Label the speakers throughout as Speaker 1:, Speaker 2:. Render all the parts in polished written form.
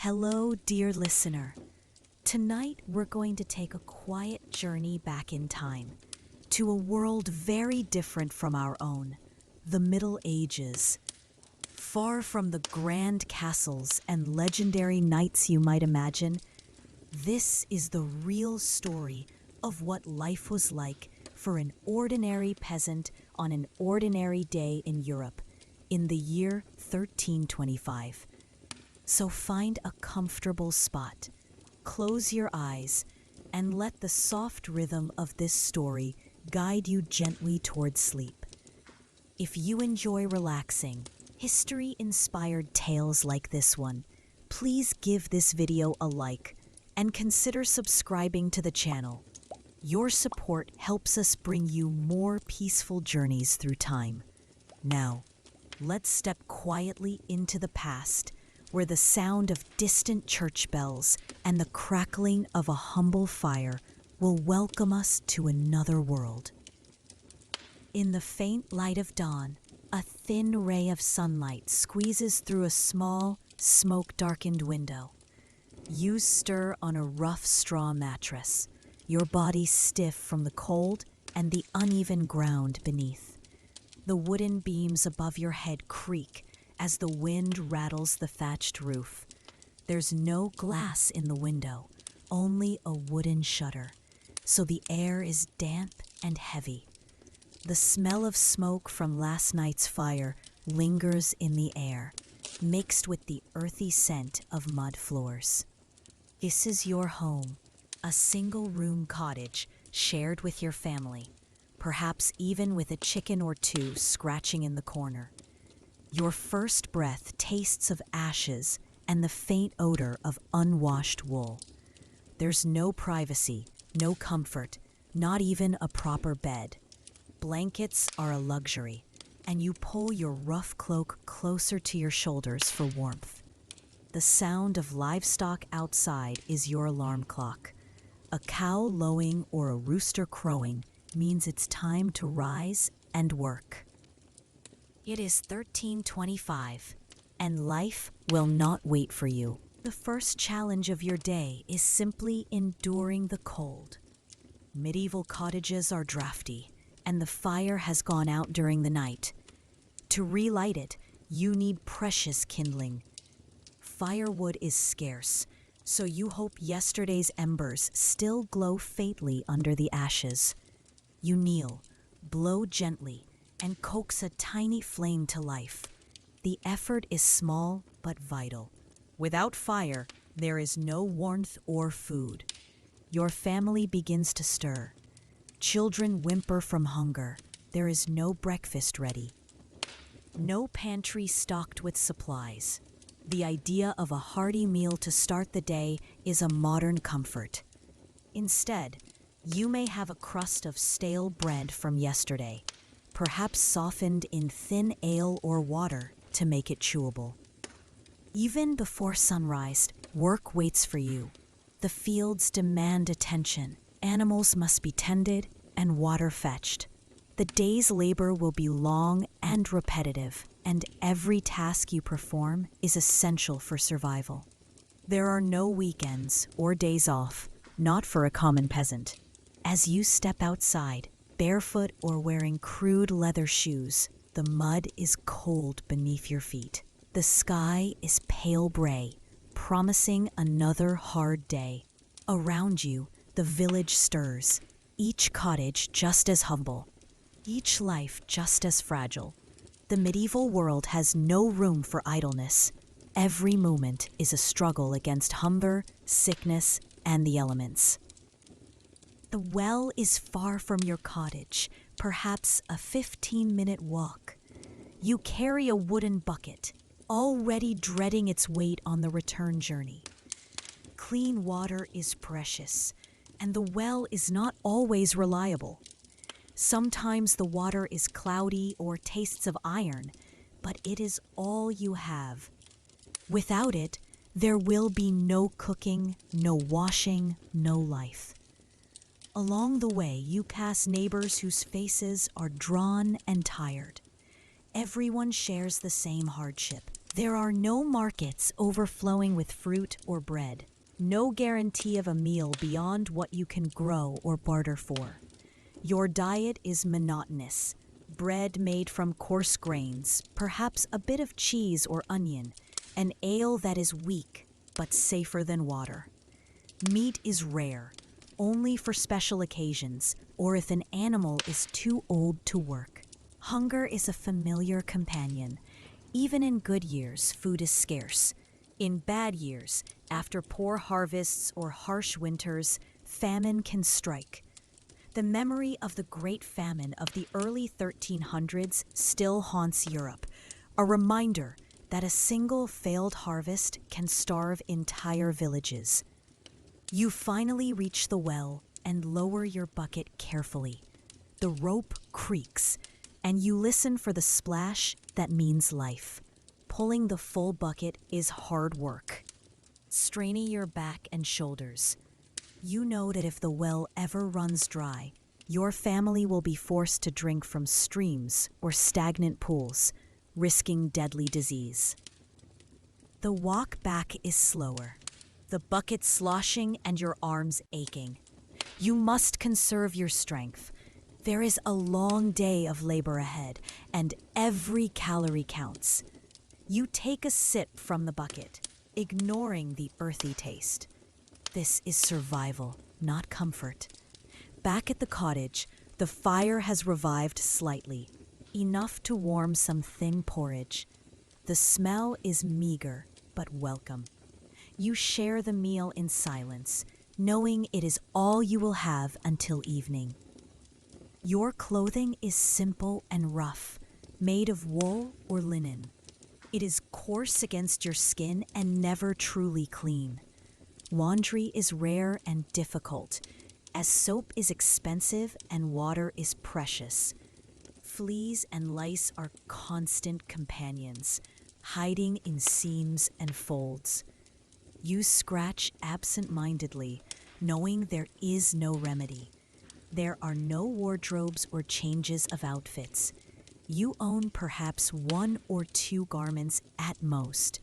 Speaker 1: Hello, dear listener. Tonight we're going to take a quiet journey back in time to a world very different from our own, the Middle Ages. Far from the grand castles and legendary knights you might imagine, this is the real story of what life was like for an ordinary peasant on an ordinary day in Europe in the year 1325. So find a comfortable spot, close your eyes, and let the soft rhythm of this story guide you gently towards sleep. If you enjoy relaxing, history-inspired tales like this one, please give this video a like and consider subscribing to the channel. Your support helps us bring you more peaceful journeys through time. Now, let's step quietly into the past, where the sound of distant church bells and the crackling of a humble fire will welcome us to another world. In the faint light of dawn, a thin ray of sunlight squeezes through a small, smoke-darkened window. You stir on a rough straw mattress, your body stiff from the cold and the uneven ground beneath. The wooden beams above your head creak as the wind rattles the thatched roof. There's no glass in the window, only a wooden shutter, so the air is damp and heavy. The smell of smoke from last night's fire lingers in the air, mixed with the earthy scent of mud floors. This is your home, a single-room cottage shared with your family, perhaps even with a chicken or two scratching in the corner. Your first breath tastes of ashes and the faint odor of unwashed wool. There's no privacy, no comfort, not even a proper bed. Blankets are a luxury, and you pull your rough cloak closer to your shoulders for warmth. The sound of livestock outside is your alarm clock. A cow lowing or a rooster crowing means it's time to rise and work. It is 1325, and life will not wait for you. The first challenge of your day is simply enduring the cold. Medieval cottages are drafty, and the fire has gone out during the night. To relight it, you need precious kindling. Firewood is scarce, so you hope yesterday's embers still glow faintly under the ashes. You kneel, blow gently, and coax a tiny flame to life. The effort is small but vital. Without fire, there is no warmth or food. Your family begins to stir. Children whimper from hunger. There is no breakfast ready. No pantry stocked with supplies. The idea of a hearty meal to start the day is a modern comfort. Instead, you may have a crust of stale bread from yesterday, perhaps softened in thin ale or water to make it chewable. Even before sunrise, work waits for you. The fields demand attention. Animals must be tended and water fetched. The day's labor will be long and repetitive, and every task you perform is essential for survival. There are no weekends or days off, not for a common peasant. As you step outside, barefoot or wearing crude leather shoes, the mud is cold beneath your feet. The sky is pale gray, promising another hard day. Around you, the village stirs, each cottage just as humble, each life just as fragile. The medieval world has no room for idleness. Every moment is a struggle against hunger, sickness, and the elements. The well is far from your cottage, perhaps a 15-minute walk. You carry a wooden bucket, already dreading its weight on the return journey. Clean water is precious, and the well is not always reliable. Sometimes the water is cloudy or tastes of iron, but it is all you have. Without it, there will be no cooking, no washing, no life. Along the way, you pass neighbors whose faces are drawn and tired. Everyone shares the same hardship. There are no markets overflowing with fruit or bread, no guarantee of a meal beyond what you can grow or barter for. Your diet is monotonous. Bread made from coarse grains, perhaps a bit of cheese or onion, an ale that is weak but safer than water. Meat is rare, only for special occasions or if an animal is too old to work. Hunger is a familiar companion. Even in good years, food is scarce. In bad years, after poor harvests or harsh winters, famine can strike. The memory of the Great Famine of the early 1300s still haunts Europe, a reminder that a single failed harvest can starve entire villages. You finally reach the well and lower your bucket carefully. The rope creaks, and you listen for the splash that means life. Pulling the full bucket is hard work. Straining your back and shoulders. You know that if the well ever runs dry, your family will be forced to drink from streams or stagnant pools, risking deadly disease. The walk back is slower, the bucket sloshing and your arms aching. You must conserve your strength. There is a long day of labor ahead, and every calorie counts. You take a sip from the bucket, ignoring the earthy taste. This is survival, not comfort. Back at the cottage, the fire has revived slightly, enough to warm some thin porridge. The smell is meager, but welcome. You share the meal in silence, knowing it is all you will have until evening. Your clothing is simple and rough, made of wool or linen. It is coarse against your skin and never truly clean. Laundry is rare and difficult, as soap is expensive and water is precious. Fleas and lice are constant companions, hiding in seams and folds. You scratch absent-mindedly, knowing there is no remedy. There are no wardrobes or changes of outfits. You own perhaps 1 or 2 garments at most.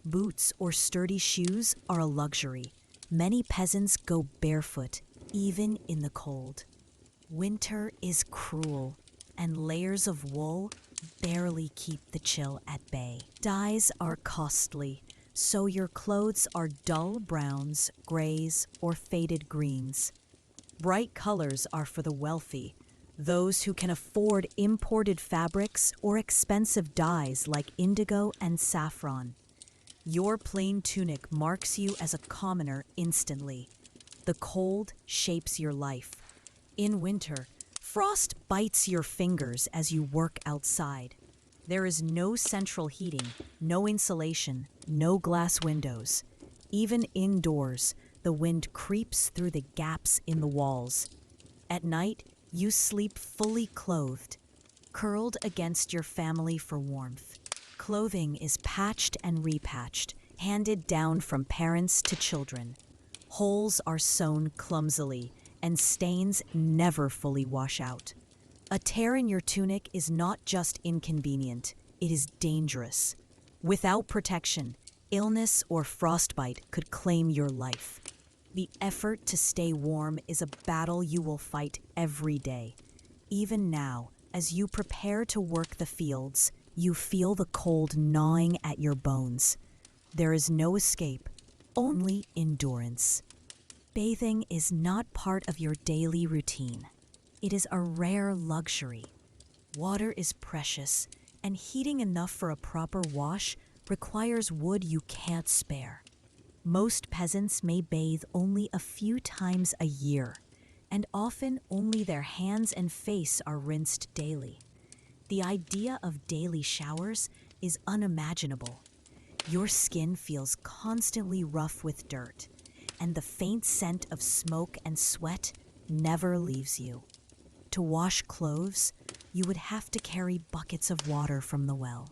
Speaker 1: Boots or sturdy shoes are a luxury. Many peasants go barefoot, even in the cold. Winter is cruel, and layers of wool barely keep the chill at bay. Dyes are costly, so your clothes are dull browns, grays, or faded greens. Bright colors are for the wealthy, those who can afford imported fabrics or expensive dyes like indigo and saffron. Your plain tunic marks you as a commoner instantly. The cold shapes your life. In winter, frost bites your fingers as you work outside. There is no central heating, no insulation, no glass windows. Even indoors, the wind creeps through the gaps in the walls. At night, you sleep fully clothed, curled against your family for warmth. Clothing is patched and repatched, handed down from parents to children. Holes are sewn clumsily, and stains never fully wash out. A tear in your tunic is not just inconvenient, it is dangerous. Without protection, illness or frostbite could claim your life. The effort to stay warm is a battle you will fight every day. Even now, as you prepare to work the fields, you feel the cold gnawing at your bones. There is no escape, only endurance. Bathing is not part of your daily routine. It is a rare luxury. Water is precious, and heating enough for a proper wash requires wood you can't spare. Most peasants may bathe only a few times a year, and often only their hands and face are rinsed daily. The idea of daily showers is unimaginable. Your skin feels constantly rough with dirt, and the faint scent of smoke and sweat never leaves you. To wash clothes, you would have to carry buckets of water from the well.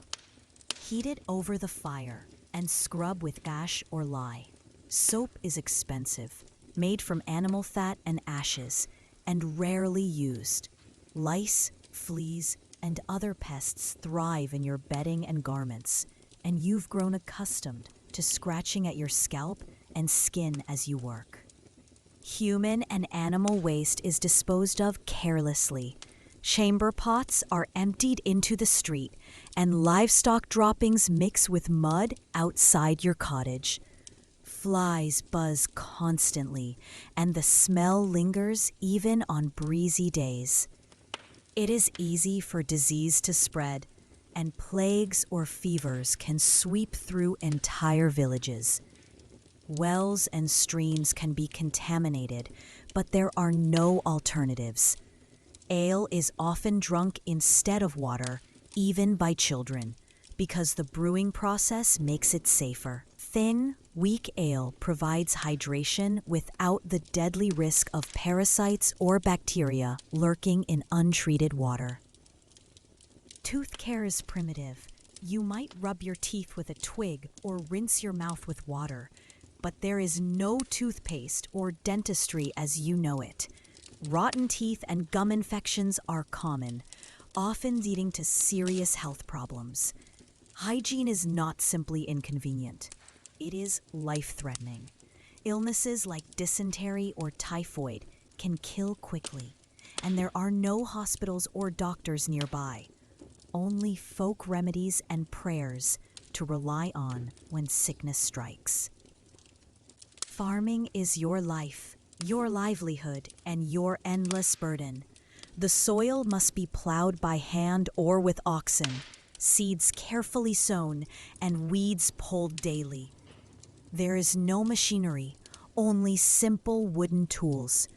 Speaker 1: Heat it over the fire and scrub with ash or lye. Soap is expensive, made from animal fat and ashes, and rarely used. Lice, fleas, and other pests thrive in your bedding and garments, and you've grown accustomed to scratching at your scalp and skin as you work. Human and animal waste is disposed of carelessly. Chamber pots are emptied into the street, and livestock droppings mix with mud outside your cottage. Flies buzz constantly, and the smell lingers even on breezy days. It is easy for disease to spread, and plagues or fevers can sweep through entire villages. Wells and streams can be contaminated, but there are no alternatives. Ale is often drunk instead of water, even by children, because the brewing process makes it safer. Thin, weak ale provides hydration without the deadly risk of parasites or bacteria lurking in untreated water. Tooth care is primitive. You might rub your teeth with a twig or rinse your mouth with water, but there is no toothpaste or dentistry as you know it. Rotten teeth and gum infections are common, often leading to serious health problems. Hygiene is not simply inconvenient. It is life-threatening. Illnesses like dysentery or typhoid can kill quickly, and there are no hospitals or doctors nearby. Only folk remedies and prayers to rely on when sickness strikes. Farming is your life, your livelihood, and your endless burden. The soil must be plowed by hand or with oxen, seeds carefully sown, and weeds pulled daily. There is no machinery, only simple wooden tools.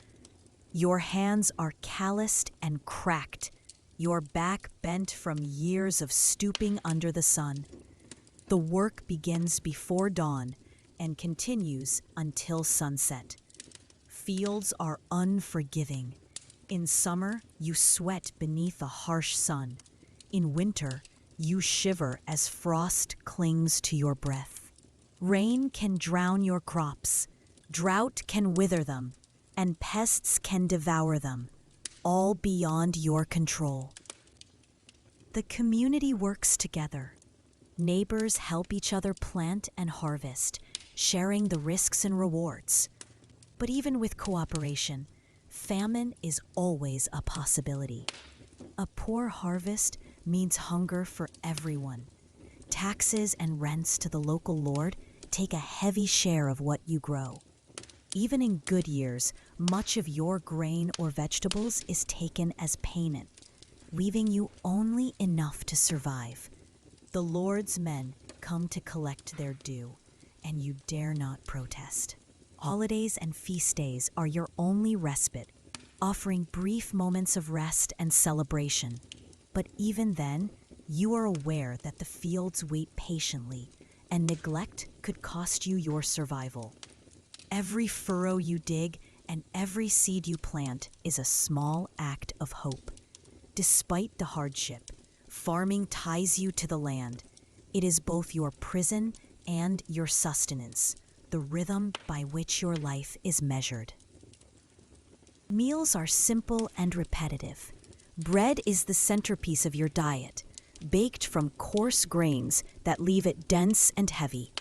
Speaker 1: Your hands are calloused and cracked, your back bent from years of stooping under the sun. The work begins before dawn and continues until sunset. Fields are unforgiving. In summer, you sweat beneath a harsh sun. In winter, you shiver as frost clings to your breath. Rain can drown your crops, drought can wither them, and pests can devour them, all beyond your control. The community works together. Neighbors help each other plant and harvest, sharing the risks and rewards. But even with cooperation, famine is always a possibility. A poor harvest means hunger for everyone. Taxes and rents to the local lord take a heavy share of what you grow. Even in good years, much of your grain or vegetables is taken as payment, leaving you only enough to survive. The Lord's men come to collect their due, and you dare not protest. Holidays and feast days are your only respite, offering brief moments of rest and celebration. But even then, you are aware that the fields wait patiently, and neglect could cost you your survival. Every furrow you dig and every seed you plant is a small act of hope. Despite the hardship, farming ties you to the land. It is both your prison and your sustenance, the rhythm by which your life is measured. Meals are simple and repetitive. Bread is the centerpiece of your diet, baked from coarse grains that leave it dense and heavy.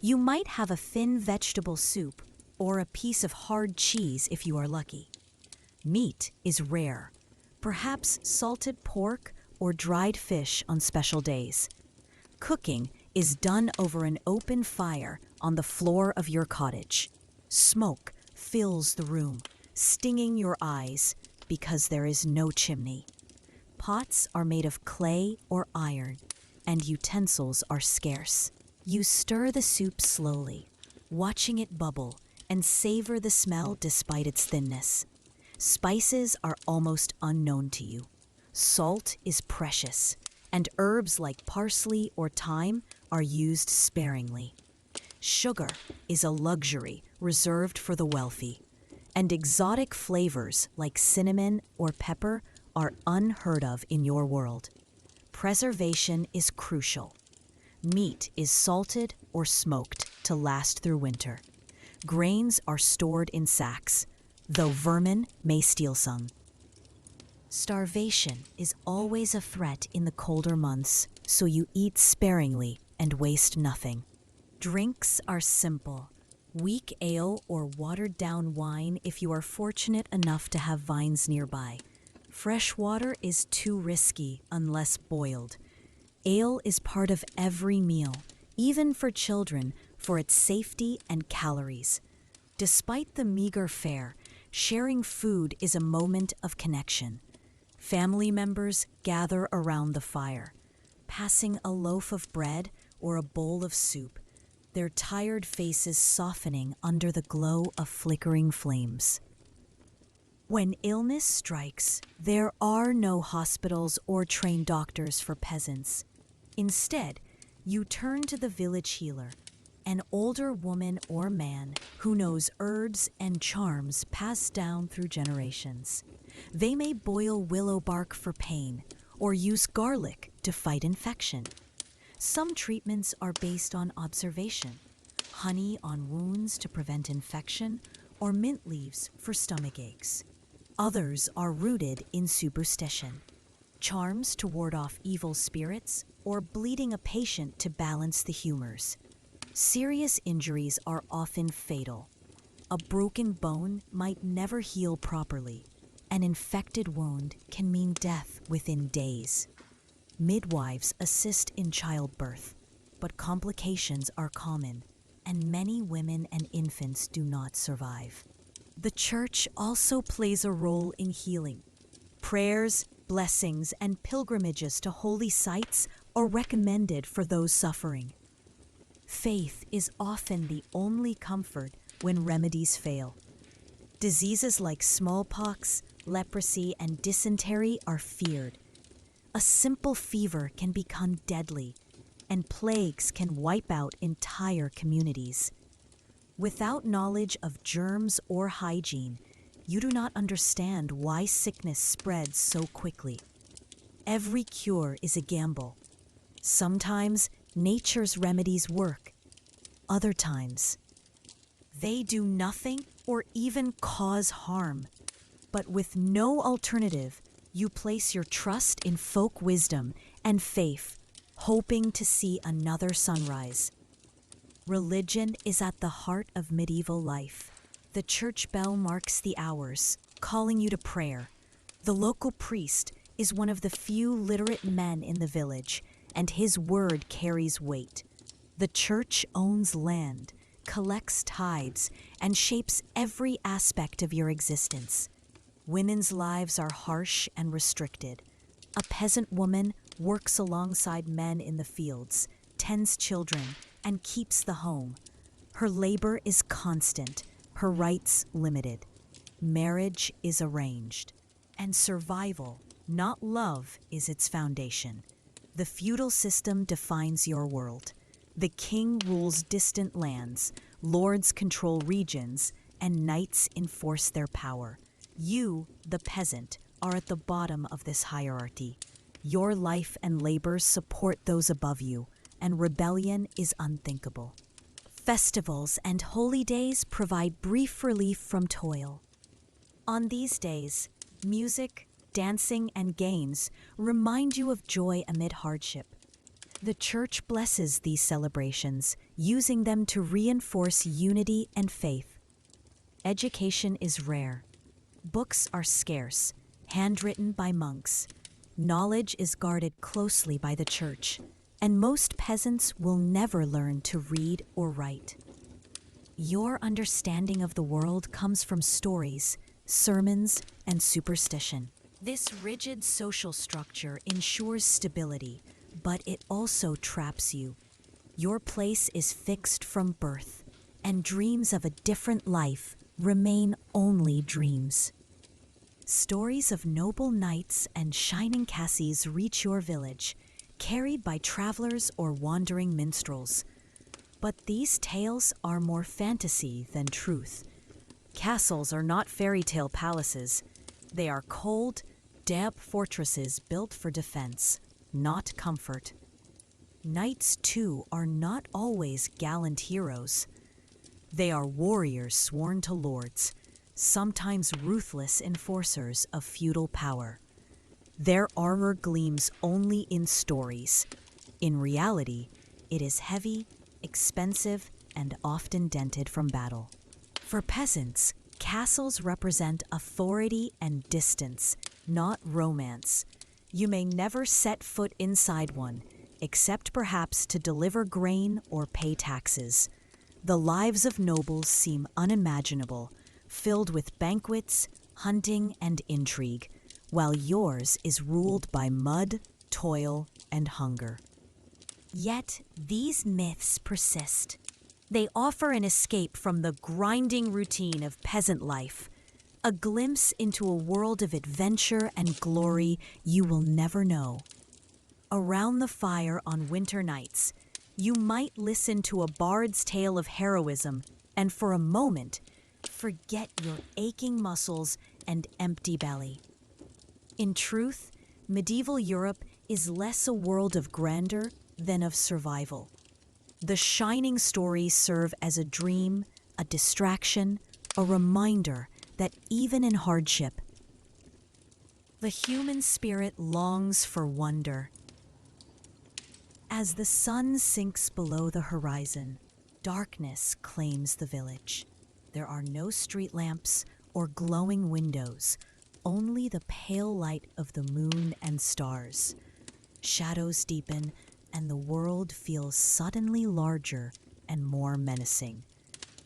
Speaker 1: You might have a thin vegetable soup or a piece of hard cheese if you are lucky. Meat is rare, perhaps salted pork or dried fish on special days. Cooking is done over an open fire on the floor of your cottage. Smoke fills the room, stinging your eyes because there is no chimney. Pots are made of clay or iron, and utensils are scarce. You stir the soup slowly, watching it bubble, and savor the smell despite its thinness. Spices are almost unknown to you. Salt is precious, and herbs like parsley or thyme are used sparingly. Sugar is a luxury reserved for the wealthy, and exotic flavors like cinnamon or pepper are unheard of in your world. Preservation is crucial. Meat is salted or smoked to last through winter. Grains are stored in sacks, though vermin may steal some. Starvation is always a threat in the colder months, so you eat sparingly and waste nothing. Drinks are simple. Weak ale or watered-down wine if you are fortunate enough to have vines nearby. Fresh water is too risky unless boiled. Ale is part of every meal, even for children, for its safety and calories. Despite the meager fare, sharing food is a moment of connection. Family members gather around the fire, passing a loaf of bread or a bowl of soup, their tired faces softening under the glow of flickering flames. When illness strikes, there are no hospitals or trained doctors for peasants. Instead, you turn to the village healer, an older woman or man who knows herbs and charms passed down through generations. They may boil willow bark for pain or use garlic to fight infection. Some treatments are based on observation, honey on wounds to prevent infection, or mint leaves for stomach aches. Others are rooted in superstition, charms to ward off evil spirits, or bleeding a patient to balance the humors. Serious injuries are often fatal. A broken bone might never heal properly. An infected wound can mean death within days. Midwives assist in childbirth, but complications are common, and many women and infants do not survive. The church also plays a role in healing. Prayers, blessings, and pilgrimages to holy sites are recommended for those suffering. Faith is often the only comfort when remedies fail. Diseases like smallpox, leprosy, and dysentery are feared. A simple fever can become deadly, and plagues can wipe out entire communities. Without knowledge of germs or hygiene, you do not understand why sickness spreads so quickly. Every cure is a gamble. Sometimes nature's remedies work. Other times, they do nothing or even cause harm. But with no alternative, you place your trust in folk wisdom and faith, hoping to see another sunrise. Religion is at the heart of medieval life. The church bell marks the hours, calling you to prayer. The local priest is one of the few literate men in the village, and his word carries weight. The church owns land, collects tithes, and shapes every aspect of your existence. Women's lives are harsh and restricted. A peasant woman works alongside men in the fields, tends children, and keeps the home. Her labor is constant, her rights limited. Marriage is arranged, and survival, not love, is its foundation. The feudal system defines your world. The king rules distant lands, lords control regions, and knights enforce their power. You, the peasant, are at the bottom of this hierarchy. Your life and labor support those above you, and rebellion is unthinkable. Festivals and holy days provide brief relief from toil. On these days, music, dancing, and games remind you of joy amid hardship. The church blesses these celebrations, using them to reinforce unity and faith. Education is rare. Books are scarce, handwritten by monks. Knowledge is guarded closely by the church, and most peasants will never learn to read or write. Your understanding of the world comes from stories, sermons, and superstition. This rigid social structure ensures stability, but it also traps you. Your place is fixed from birth, and dreams of a different life remain only dreams. Stories of noble knights and shining castles reach your village, carried by travelers or wandering minstrels. But these tales are more fantasy than truth. Castles are not fairy tale palaces. They are cold, damp fortresses built for defense, not comfort. Knights, too, are not always gallant heroes. They are warriors sworn to lords, sometimes ruthless enforcers of feudal power. Their armor gleams only in stories. In reality, It is heavy, expensive, and often dented from battle. For peasants, castles represent authority and distance, not romance. You may never set foot inside one, except perhaps to deliver grain or pay taxes. The lives of nobles seem unimaginable, filled with banquets, hunting, and intrigue, while yours is ruled by mud, toil, and hunger. Yet these myths persist. They offer an escape from the grinding routine of peasant life, a glimpse into a world of adventure and glory you will never know. Around the fire on winter nights, you might listen to a bard's tale of heroism and for a moment, forget your aching muscles and empty belly. In truth, medieval Europe is less a world of grandeur than of survival. The shining stories serve as a dream, a distraction, a reminder that even in hardship, the human spirit longs for wonder. As the sun sinks below the horizon, darkness claims the village. There are no street lamps or glowing windows, only the pale light of the moon and stars. Shadows deepen, and the world feels suddenly larger and more menacing.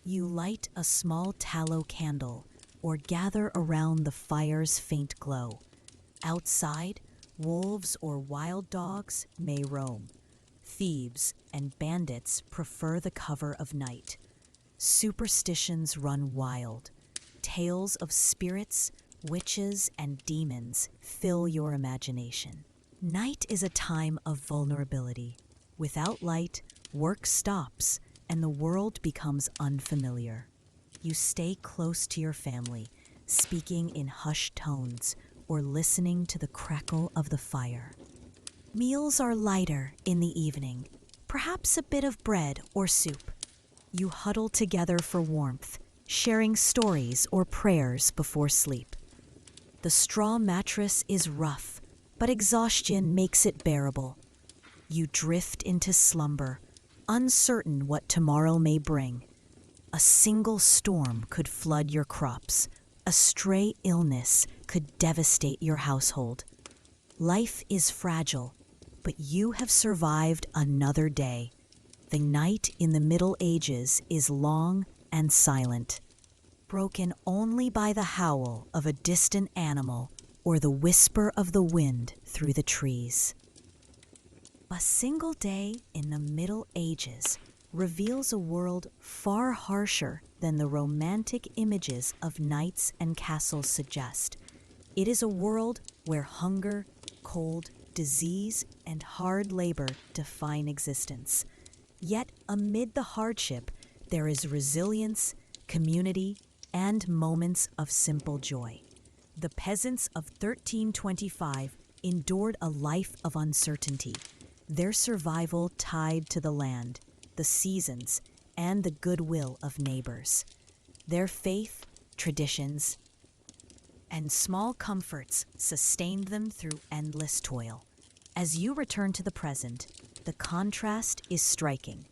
Speaker 1: You light a small tallow candle or gather around the fire's faint glow. Outside, wolves or wild dogs may roam. Thieves and bandits prefer the cover of night. Superstitions run wild. Tales of spirits, witches, and demons fill your imagination. Night is a time of vulnerability. Without light, work stops and the world becomes unfamiliar. You stay close to your family, speaking in hushed tones or listening to the crackle of the fire. Meals are lighter in the evening, perhaps a bit of bread or soup. You huddle together for warmth, sharing stories or prayers before sleep. The straw mattress is rough, but exhaustion makes it bearable. You drift into slumber, uncertain what tomorrow may bring. A single storm could flood your crops. A stray illness could devastate your household. Life is fragile, but you have survived another day. The night in the Middle Ages is long and silent, broken only by the howl of a distant animal or the whisper of the wind through the trees. A single day in the Middle Ages reveals a world far harsher than the romantic images of knights and castles suggest. It is a world where hunger, cold, disease, and hard labor define existence. Yet amid the hardship, there is resilience, community, and moments of simple joy. The peasants of 1325 endured a life of uncertainty, their survival tied to the land, the seasons, and the goodwill of neighbors. Their faith, traditions, and small comforts sustained them through endless toil. As you return to the present, the contrast is striking.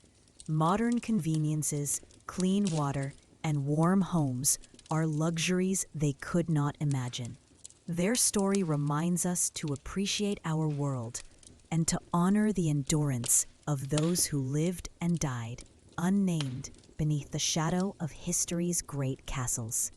Speaker 1: Modern conveniences, clean water, and warm homes are luxuries they could not imagine. Their story reminds us to appreciate our world and to honor the endurance of those who lived and died, unnamed, beneath the shadow of history's great castles.